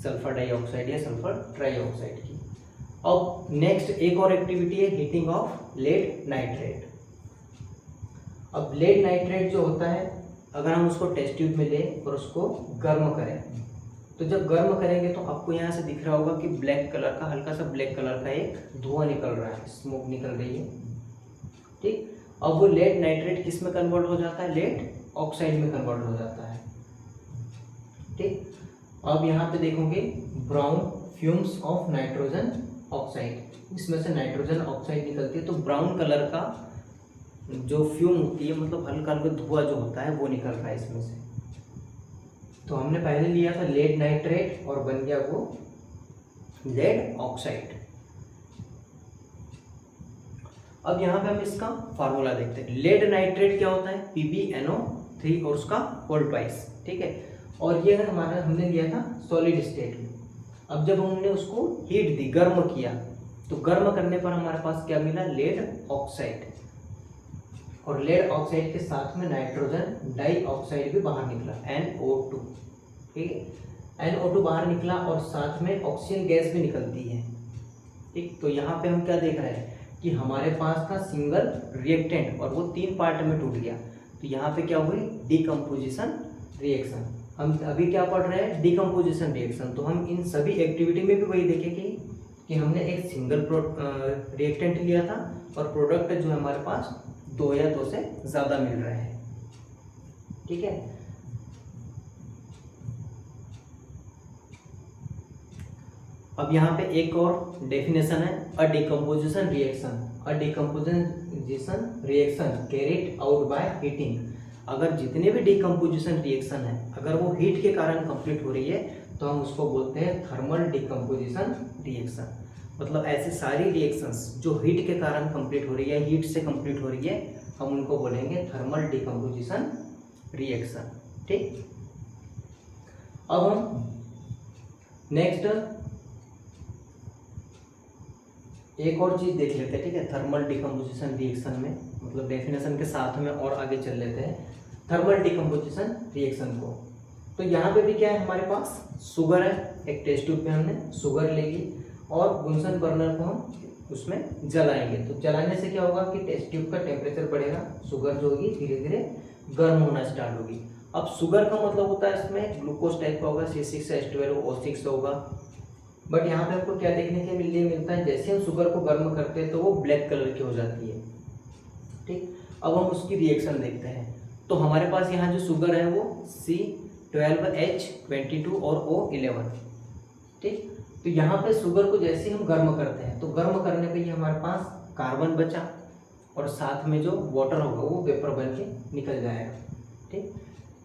सल्फर डाइऑक्साइड या सल्फर ट्राइऑक्साइड की। अब नेक्स्ट एक और एक्टिविटी है हीटिंग ऑफ लेड नाइट्रेट। अब लेड नाइट्रेट जो होता है, अगर हम उसको टेस्ट ट्यूब में लें और उसको गर्म करें, तो जब गर्म करेंगे तो आपको यहाँ से दिख रहा होगा कि ब्लैक कलर का, हल्का सा ब्लैक कलर का एक धुआं निकल रहा है, स्मोक निकल रही है, ठीक। अब वो लेड नाइट्रेट किस में कन्वर्ट हो जाता है, लेड ऑक्साइड में कन्वर्ट हो जाता है, ठीक। अब यहाँ पे देखोगे brown fumes of nitrogen oxide, इसमें से नाइट्रोजन ऑक्साइड निकलती है, तो ब्राउन कलर का जो फ्यूम होती है, मतलब हल्का हल्का धुआं जो होता है वो निकल रहा है इसमें से। तो हमने पहले लिया था लेड नाइट्रेट और बन गया वो लेड ऑक्साइड। अब यहाँ पे हम इसका फार्मूला देखते हैं। लेड नाइट्रेट क्या होता है, PbNO3 और उसका होल ट्वाइस, ठीक है। और ये हमारा हमने लिया था सॉलिड स्टेट में। अब जब हमने उसको हीट दी, गर्म किया, तो गर्म करने पर हमारे पास क्या मिला, लेड ऑक्साइड, और लेड ऑक्साइड के साथ में नाइट्रोजन डाइऑक्साइड भी बाहर निकला, NO2, ठीक है। NO2 बाहर निकला और साथ में ऑक्सीजन गैस भी निकलती है, ठीक। तो यहाँ पे हम क्या देख रहे हैं कि हमारे पास था सिंगल रिएक्टेंट और वो 3 पार्ट में टूट गया। तो यहाँ पे क्या हुई, डिकम्पोजिशन रिएक्शन। हम अभी क्या पढ़ रहे हैं, डिकम्पोजिशन रिएक्शन। तो हम इन सभी एक्टिविटी में भी वही देखेंगे कि हमने एक सिंगल रिएक्टेंट लिया था और प्रोडक्ट जो है हमारे पास 2 या 2 से ज़्यादा मिल रहा है। ठीक है, अब यहाँ पे एक और डेफिनेशन है, a decomposition reaction. A decomposition reaction carried out by heating. अगर जितने भी डिकम्पोजिशन रिएक्शन है अगर वो हीट के कारण कंप्लीट हो रही है तो हम उसको बोलते हैं थर्मल डिकम्पोजिशन रिएक्शन। मतलब ऐसी सारी रिएक्शंस जो हीट के कारण कंप्लीट हो रही है, हीट से कंप्लीट हो रही है, हम उनको बोलेंगे थर्मल डिकम्पोजिशन रिएक्शन। ठीक, अब हम नेक्स्ट एक और चीज़ देख लेते हैं। ठीक है, थर्मल डिकम्पोजिशन रिएक्शन में मतलब डेफिनेशन के साथ में और आगे चल लेते हैं थर्मल डिकम्पोजिशन रिएक्शन को। तो यहाँ पे भी क्या है, हमारे पास शुगर है, एक टेस्ट ट्यूब में हमने शुगर लेगी और बुनसन बर्नर को हम उसमें जलाएंगे। तो जलाने से क्या होगा कि टेस्ट ट्यूब का टेम्परेचर बढ़ेगा, शुगर जो होगी धीरे धीरे गर्म होना स्टार्ट होगी। अब शुगर का मतलब होता है इसमें ग्लूकोज टाइप का होगा, C6H12O6 होगा। बट यहाँ पे आपको क्या देखने के लिए मिलता है, जैसे हम शुगर को गर्म करते हैं तो वो ब्लैक कलर की हो जाती है। ठीक, अब हम उसकी रिएक्शन देखते हैं। तो हमारे पास यहाँ जो शुगर है वो C12H22 और O11। ठीक, तो यहाँ पे शुगर को जैसे हम गर्म करते हैं तो गर्म करने पे ये हमारे पास कार्बन बचा और साथ में जो वाटर होगा वो वेपर बन के निकल जाएगा। ठीक,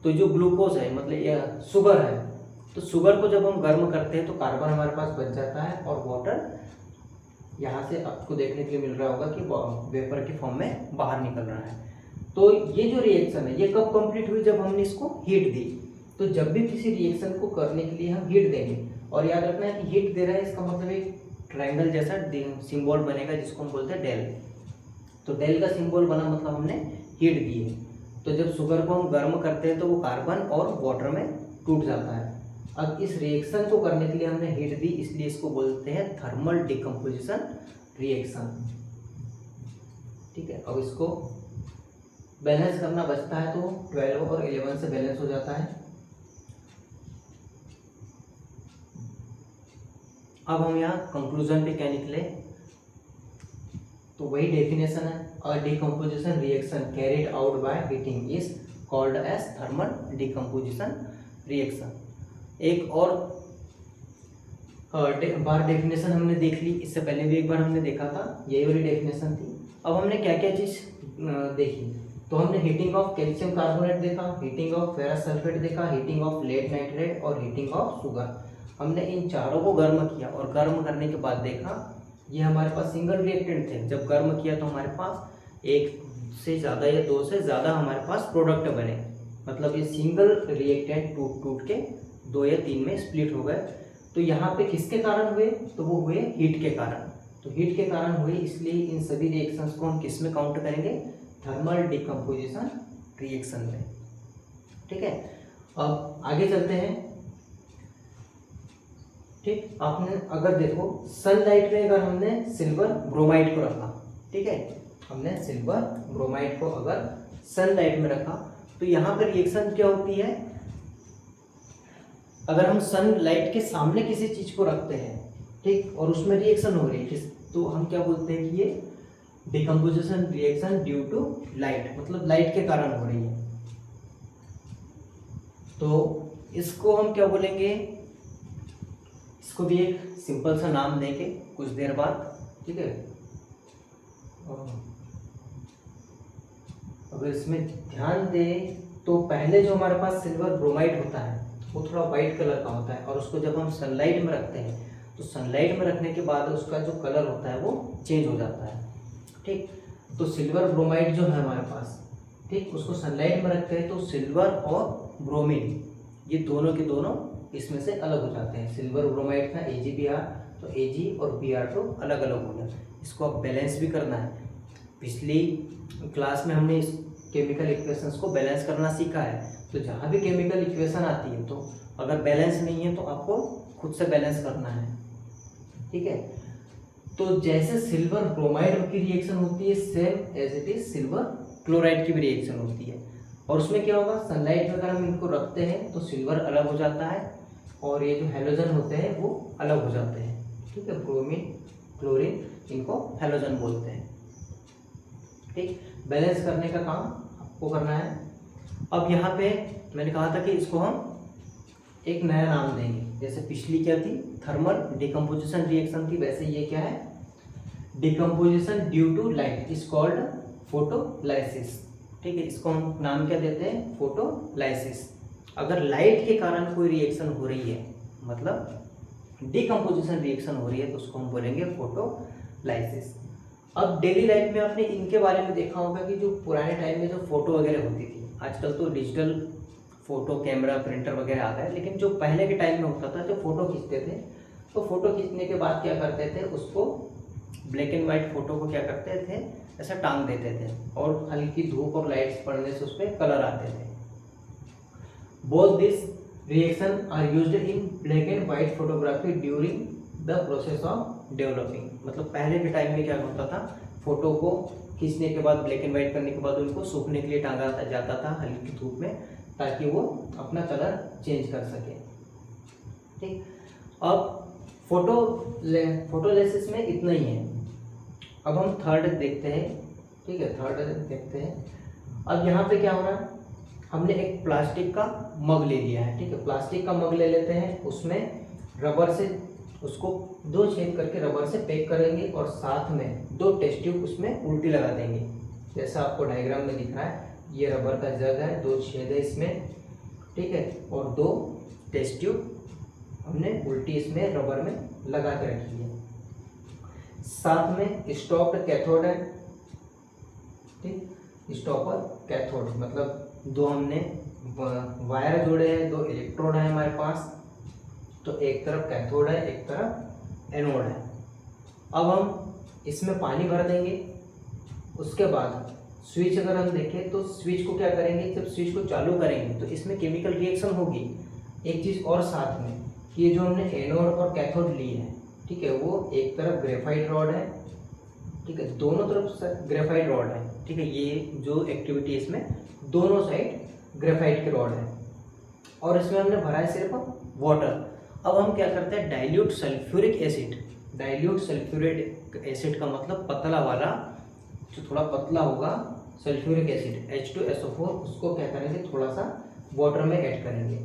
तो जो ग्लूकोज है मतलब ये शुगर है, तो शुगर को जब हम गर्म करते हैं तो कार्बन हमारे पास बच जाता है और वाटर यहाँ से आपको देखने के लिए मिल रहा होगा कि वेपर के फॉर्म में बाहर निकल रहा है। तो ये जो रिएक्शन है ये कब कंप्लीट हुई, जब हमने इसको हीट दी। तो जब भी किसी रिएक्शन को करने के लिए हम हीट देंगे, और याद रखना है कि हीट दे रहा है इसका मतलब एक ट्रायंगल जैसा सिंबल बनेगा जिसको हम बोलते हैं डेल। तो डेल का सिंबल बना मतलब हमने हीट दी है। तो जब शुगर को हम गर्म करते हैं तो वो कार्बन और वाटर में टूट जाता है। अब इस रिएक्शन को करने के लिए हमने हीट दी, इसलिए इसको बोलते हैं थर्मल डिकम्पोजिशन रिएक्शन। ठीक है, अब इसको बैलेंस करना बचता है तो 12 और 11 से बैलेंस हो जाता है। अब हम यहाँ कंक्लूजन पे क्या निकले, तो वही डेफिनेशन है, a decomposition reaction carried out by heating is called as thermal decomposition reaction. एक और बार डेफिनेशन हमने देख ली, इससे पहले भी एक बार हमने देखा था, यही वाली डेफिनेशन थी। अब हमने क्या क्या चीज़ देखी, तो हमने हीटिंग ऑफ कैल्शियम कार्बोनेट देखा, हीटिंग ऑफ फेरस सल्फेट देखा, हीटिंग ऑफ लेड नाइट्रेट और हीटिंग ऑफ शुगर। हमने इन चारों को गर्म किया और गर्म करने के बाद देखा ये हमारे पास सिंगल रिएक्टेंट थे। जब गर्म किया तो हमारे पास एक से ज़्यादा या 2 से ज़्यादा हमारे पास प्रोडक्ट बने, मतलब ये सिंगल रिएक्टेंट टूट टूट के 2 या 3 में स्प्लिट हो गए। तो यहाँ पे किसके कारण हुए, तो वो हुए हीट के कारण। तो हीट के कारण हुए, इसलिए इन सभी रिएक्शंस को हम किस में काउंट करेंगे, थर्मल डिकम्पोजिशन रिएक्शन में। ठीक है, अब आगे चलते हैं। ठीक, आपने अगर देखो सनलाइट में अगर हमने सिल्वर ब्रोमाइड को रखा, ठीक है, हमने सिल्वर ब्रोमाइड को अगर सनलाइट में रखा तो यहाँ पर रिएक्शन क्या होती है, अगर हम सनलाइट के सामने किसी चीज को रखते हैं, ठीक, और उसमें रिएक्शन हो रही है, तो हम क्या बोलते हैं कि ये decomposition reaction due to light, मतलब लाइट के कारण हो रही है। तो इसको हम क्या बोलेंगे, इसको भी एक सिंपल सा नाम देंगे कुछ देर बाद। ठीक है, अगर इसमें ध्यान दें तो पहले जो हमारे पास सिल्वर ब्रोमाइड होता है वो थोड़ा वाइट कलर का होता है, और उसको जब हम सनलाइट में रखते हैं तो सनलाइट में रखने के बाद उसका जो कलर होता है वो चेंज हो जाता है। ठीक, तो सिल्वर ब्रोमाइड जो है हमारे पास, ठीक, उसको सनलाइट में रखते हैं तो सिल्वर और ब्रोमीन ये दोनों के दोनों इसमें से अलग हो जाते हैं। सिल्वर ब्रोमाइड था AgBr, तो Ag और Br तो अलग अलग हो गया। इसको अब बैलेंस भी करना है। पिछली क्लास में हमने इस केमिकल इक्वेशंस को बैलेंस करना सीखा है। तो जहाँ भी केमिकल इक्वेशन आती है तो अगर बैलेंस नहीं है तो आपको खुद से बैलेंस करना है। ठीक है, तो जैसे सिल्वर ब्रोमाइड की रिएक्शन होती है same as it is silver chloride की भी रिएक्शन होती है। और उसमें क्या होगा, सनलाइट में अगर हम इनको रखते हैं तो सिल्वर अलग हो जाता है और ये जो हैलोजन होते हैं वो अलग हो जाते हैं। ठीक है, ब्रोमीन क्लोरीन इनको हैलोजन बोलते हैं। ठीक, बैलेंस करने का काम आपको करना है। अब यहाँ पे मैंने कहा था कि इसको हम एक नया नाम देंगे, जैसे पिछली क्या थी, थर्मल डिकम्पोजिशन रिएक्शन थी, वैसे ये क्या है, decomposition due to light is called photolysis. ठीक है, इसको हम नाम क्या देते हैं, फोटोलाइसिस। अगर लाइट के कारण कोई रिएक्शन हो रही है, मतलब डिकम्पोजिशन रिएक्शन हो रही है, तो उसको हम बोलेंगे फोटोलाइसिस। अब डेली लाइफ में आपने इनके बारे में देखा होगा कि जो पुराने टाइम में जो फोटो वगैरह होती थी, आजकल तो डिजिटल फोटो कैमरा प्रिंटर वगैरह आ गया, लेकिन जो पहले के टाइम में होता था, जो फोटो खींचते थे, तो फोटो खींचने के बाद क्या करते थे, उसको ब्लैक एंड वाइट फोटो को क्या करते थे, ऐसा टांग देते थे और हल्की धूप और लाइट्स पड़ने से उस पर कलर आते थे। Both this reaction are used in black and white photography during the process of developing. मतलब पहले के टाइम में क्या होता था, फोटो को खींचने के बाद ब्लैक एंड वाइट करने के बाद उनको सूखने के लिए टांगा जाता था हल्की धूप में, ताकि वो अपना कलर चेंज कर सके। ठीक, अब फोटोलाइसिस में इतना ही है। अब हम थर्ड देखते हैं। ठीक है, थर्ड देखते हैं। अब यहाँ पे क्या हो रहा है, हमने एक प्लास्टिक का मग ले लिया है। ठीक है, प्लास्टिक का मग ले लेते हैं, उसमें रबर से उसको 2 छेद करके रबर से पैक करेंगे और साथ में 2 टेस्ट ट्यूब उसमें उल्टी लगा देंगे, जैसा आपको डायग्राम में दिख रहा है। ये रबर का जग है, 2 छेद है इसमें, ठीक है, और 2 टेस्ट ट्यूब हमने उल्टी इसमें रबर में लगा के रखी है। साथ में स्टॉप्ड कैथोड है। ठीक, स्टॉपर कैथोड मतलब 2 हमने वायर जोड़े हैं, 2 इलेक्ट्रोड है हमारे पास, तो एक तरफ कैथोड है, एक तरफ एनोड है। अब हम इसमें पानी भर देंगे। उसके बाद स्विच अगर हम देखें तो स्विच को क्या करेंगे, जब स्विच को चालू करेंगे तो इसमें केमिकल रिएक्शन होगी। एक चीज़ और साथ में, ये जो हमने एनोड और कैथोड ली है, ठीक है, वो एक तरफ ग्रेफाइट रॉड है, ठीक है, दोनों तरफ ग्रेफाइट रॉड है। ठीक है, ये जो एक्टिविटी इसमें दोनों साइड ग्रेफाइट के रॉड है, और इसमें हमने भरा है सिर्फ वाटर। अब हम क्या करते हैं, dilute sulphuric acid. Dilute sulphuric acid का मतलब पतला वाला, जो थोड़ा पतला होगा, सल्फ्यूरिक एसिड H2SO4, उसको क्या करेंगे, थोड़ा सा वाटर में ऐड करेंगे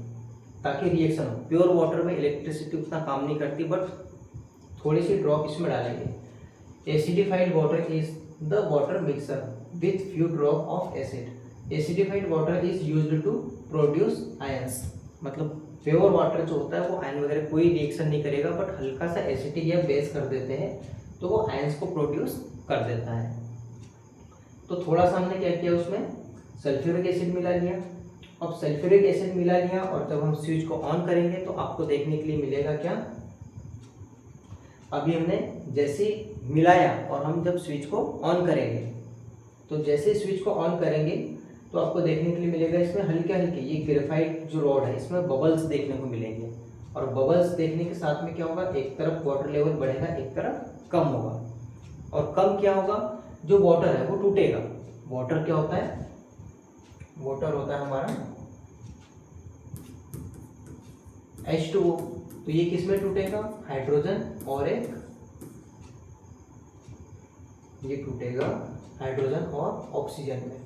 ताकि रिएक्शन हो। प्योर वाटर में इलेक्ट्रिसिटी उतना काम नहीं करती, बट थोड़ी सी ड्रॉप इसमें डालेंगे। Acidified water is the water mixer with few drop of acid. Acidified water is used to produce ions. मतलब प्योर वाटर जो होता है वो आयन वगैरह कोई रिएक्शन नहीं करेगा, बट हल्का सा एसिडिक या बेस कर देते हैं तो वो आयंस को प्रोड्यूस कर देता है। तो थोड़ा सा हमने क्या किया, उसमें सल्फ्यूरिक एसिड मिला लिया। अब सल्फ्यूरिक एसिड मिला लिया और जब हम स्विच को ऑन करेंगे तो आपको देखने के लिए मिलेगा क्या, अभी हमने जैसे मिलाया और हम जब स्विच को ऑन करेंगे, तो जैसे स्विच को ऑन करेंगे तो आपको देखने के लिए मिलेगा इसमें हल्के हल्के, ये ग्रेफाइट जो रॉड है इसमें बबल्स देखने को मिलेंगे। और बबल्स देखने के साथ में क्या होगा, एक तरफ वाटर लेवल बढ़ेगा, एक तरफ कम होगा। और कम क्या होगा, जो वाटर है वो टूटेगा। वाटर क्या होता है, वाटर होता है हमारा H2O। तो ये किस में टूटेगा, हाइड्रोजन और एक, ये टूटेगा हाइड्रोजन और ऑक्सीजन में।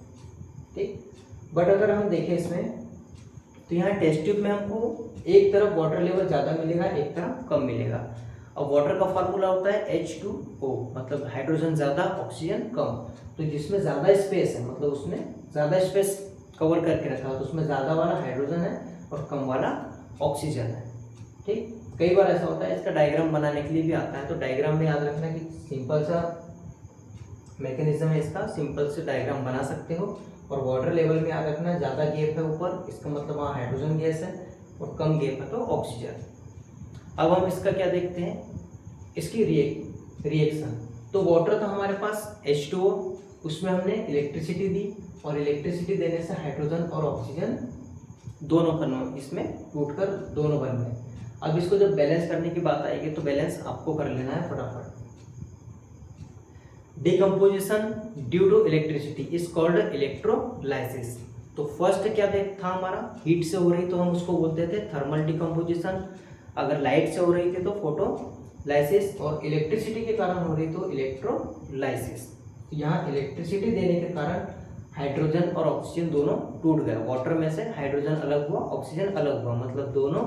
ठीक, बट अगर हम देखें इसमें तो यहाँ टेस्ट ट्यूब में हमको एक तरफ वाटर लेवल ज़्यादा मिलेगा, एक तरफ कम मिलेगा। अब वाटर का फार्मूला होता है H2O, मतलब हाइड्रोजन ज़्यादा ऑक्सीजन कम। तो जिसमें ज़्यादा स्पेस है, मतलब उसने ज़्यादा स्पेस कवर करके रखा है, तो उसमें ज़्यादा वाला हाइड्रोजन है और कम वाला ऑक्सीजन है। ठीक, कई बार ऐसा होता है, इसका डायग्राम बनाने के लिए भी आता है, तो डायग्राम में याद रखना कि सिंपल सा मैकेनिज्म है इसका, सिंपल से डायग्राम बना सकते हो। और वाटर लेवल में याद रखना, ज़्यादा गैप है ऊपर, इसका मतलब वहाँ हाइड्रोजन गैस है, और कम गैप है तो ऑक्सीजन। अब हम इसका क्या देखते हैं, इसकी रिएक्शन। तो वाटर था हमारे पास H2O, उसमें हमने इलेक्ट्रिसिटी दी, और इलेक्ट्रिसिटी देने से हाइड्रोजन और ऑक्सीजन दोनों कण इसमें टूटकर दोनों बन गए। अब इसको जब बैलेंस करने की बात आएगी तो बैलेंस आपको कर लेना है फटाफट। Decomposition due to electricity is called electrolysis. तो फर्स्ट क्या था हमारा, हीट से हो रही तो हम उसको बोलते थे थर्मल डिकम्पोजिशन, अगर लाइट से हो रही थी तो फोटोलाइसिस, और इलेक्ट्रिसिटी के कारण हो रही तो इलेक्ट्रोलाइसिस। तो यहाँ इलेक्ट्रिसिटी देने के कारण हाइड्रोजन और ऑक्सीजन दोनों टूट गए। वाटर में से हाइड्रोजन अलग हुआ, ऑक्सीजन अलग हुआ, मतलब दोनों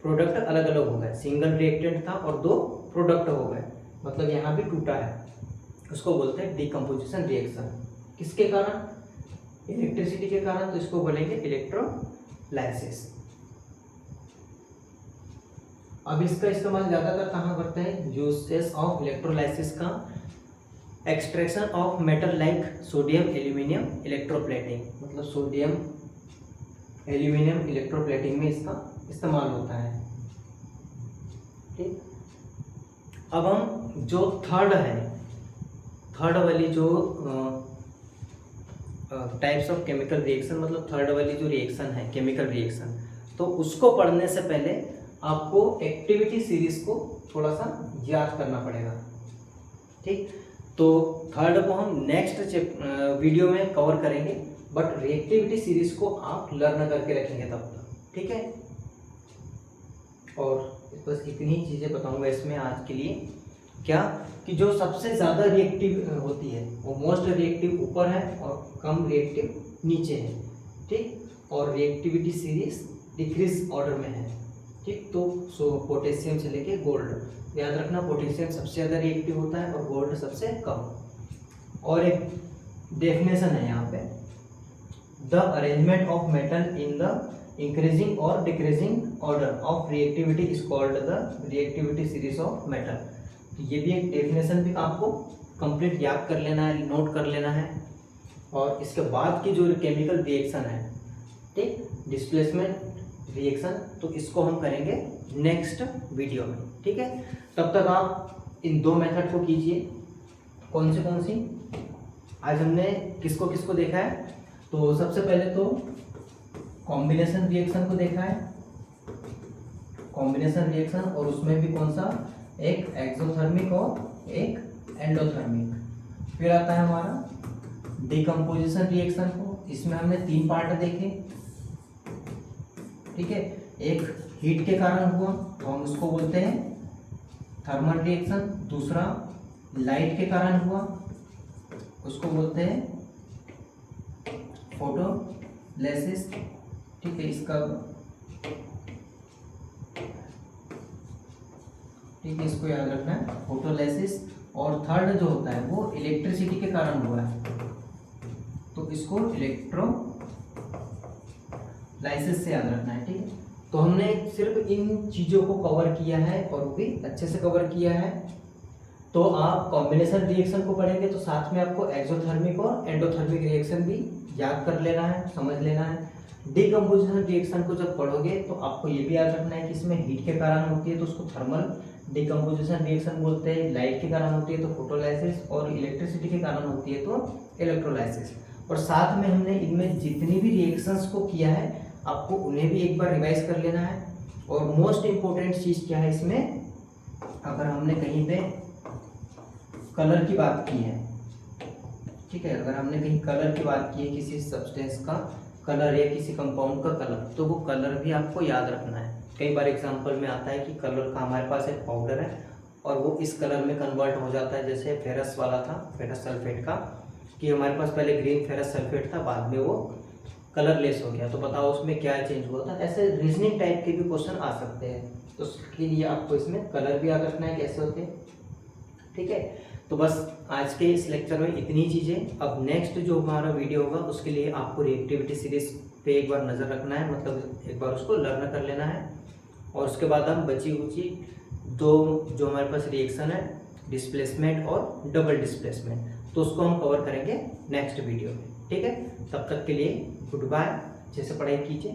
प्रोडक्ट अलग अलग हो गए। सिंगल रिएक्टेंट था और दो प्रोडक्ट हो गए, मतलब यहाँ भी टूटा है। उसको बोलते हैं डिकम्पोजिशन रिएक्शन। किसके कारण? इलेक्ट्रिसिटी के कारण, तो इसको बोलेंगे इलेक्ट्रोलाइसिस। अब इसका इस्तेमाल ज़्यादातर कहाँ करते हैं? यूसेस ऑफ इलेक्ट्रोलाइसिस का extraction of metal like sodium aluminium electroplating, मतलब सोडियम एल्यूमिनियम इलेक्ट्रोप्लेटिंग में इसका इस्तेमाल होता है। ठीक, अब हम जो थर्ड वाली जो टाइप्स ऑफ केमिकल रिएक्शन, मतलब थर्ड वाली जो रिएक्शन है केमिकल रिएक्शन, तो उसको पढ़ने से पहले आपको एक्टिविटी सीरीज को थोड़ा सा याद करना पड़ेगा। ठीक, तो थर्ड को हम नेक्स्ट वीडियो में कवर करेंगे, बट रिएक्टिविटी सीरीज को आप लर्न करके रखेंगे तब तक। ठीक है, और बस इतनी चीज़ें बताऊंगा इसमें आज के लिए। क्या कि जो सबसे ज़्यादा रिएक्टिव होती है वो मोस्ट रिएक्टिव ऊपर है और कम रिएक्टिव नीचे है। ठीक, और रिएक्टिविटी सीरीज डिक्रीज ऑर्डर में है। ठीक, तो पोटेशियम से लेके गोल्ड याद रखना, पोटेशियम सबसे ज़्यादा रिएक्टिव होता है और गोल्ड सबसे कम। और एक डेफिनेशन है यहाँ पे, the arrangement of metal in the increasing or decreasing order of reactivity is called the reactivity series of metal. तो ये भी एक डेफिनेशन भी आपको कंप्लीट याद कर लेना है, नोट कर लेना है। और इसके बाद की जो केमिकल रिएक्शन है, ठीक, डिस्प्लेसमेंट रिएक्शन, तो इसको हम करेंगे नेक्स्ट वीडियो में। ठीक है, तब तक आप इन दो मेथड को कीजिए। कौन सी आज हमने किसको किसको देखा है? तो सबसे पहले तो कॉम्बिनेशन रिएक्शन को देखा है, कॉम्बिनेशन रिएक्शन, और उसमें भी कौन सा? एक एक्सोथर्मिक और एक एंडोथर्मिक। फिर आता है हमारा डिकम्पोजिशन रिएक्शन को, इसमें हमने 3 पार्ट देखे। ठीक है, एक हीट के कारण हुआ तो हम उसको बोलते हैं थर्मल रिएक्शन, दूसरा लाइट के कारण हुआ उसको बोलते हैं फोटोलाइसिस। ठीक है, इसको याद रखना है, फोटोलाइसिस। और थर्ड जो होता है वो इलेक्ट्रिसिटी के कारण हुआ है, तो इसको इलेक्ट्रोलाइसिस से याद रखना है। ठीक है, तो हमने सिर्फ इन चीज़ों को कवर किया है और वो भी अच्छे से कवर किया है। तो आप कॉम्बिनेशन रिएक्शन को पढ़ेंगे तो साथ में आपको एक्सोथर्मिक और एंडोथर्मिक रिएक्शन भी याद कर लेना है, समझ लेना है। डिकम्पोजिशन रिएक्शन को जब पढ़ोगे तो आपको ये भी याद रखना है कि इसमें हीट के कारण होती है तो उसको थर्मल डिकम्पोजिशन रिएक्शन बोलते हैं, लाइट के कारण होती है तो फोटोलाइसिस, और इलेक्ट्रिसिटी के कारण होती है तो इलेक्ट्रोलाइसिस। और साथ में हमने इनमें जितनी भी रिएक्शंस को किया है आपको उन्हें भी एक बार रिवाइज कर लेना है। और मोस्ट इम्पोर्टेंट चीज़ क्या है इसमें, अगर हमने कहीं पे कलर की बात की है, ठीक है, अगर हमने कहीं कलर की बात की है, किसी सब्सटेंस का कलर या किसी कंपाउंड का कलर, तो वो कलर भी आपको याद रखना है। कई बार एग्जांपल में आता है कि कलर का हमारे पास एक पाउडर है और वो इस कलर में कन्वर्ट हो जाता है, जैसे फेरस वाला था, फेरस सल्फेट का, कि हमारे पास पहले ग्रीन फेरस सल्फेट था, बाद में वो कलरलेस हो गया, तो बताओ उसमें क्या चेंज हुआ था। ऐसे रीजनिंग टाइप के भी क्वेश्चन आ सकते हैं, तो उसके लिए आपको इसमें कलर भी याद रखना है कैसे होते हैं। ठीक है, तो बस आज के इस लेक्चर में इतनी चीज़ें। अब नेक्स्ट जो हमारा वीडियो होगा उसके लिए आपको रिएक्टिविटी सीरीज पे एक बार नज़र रखना है, मतलब एक बार उसको लर्न कर लेना है। और उसके बाद हम बची कुची दो जो हमारे पास रिएक्शन है, डिस्प्लेसमेंट और डबल डिस्प्लेसमेंट, तो उसको हम कवर करेंगे नेक्स्ट वीडियो में। ठीक है, तब तक के लिए गुड बाय, अच्छे से पढ़ाई कीजिए।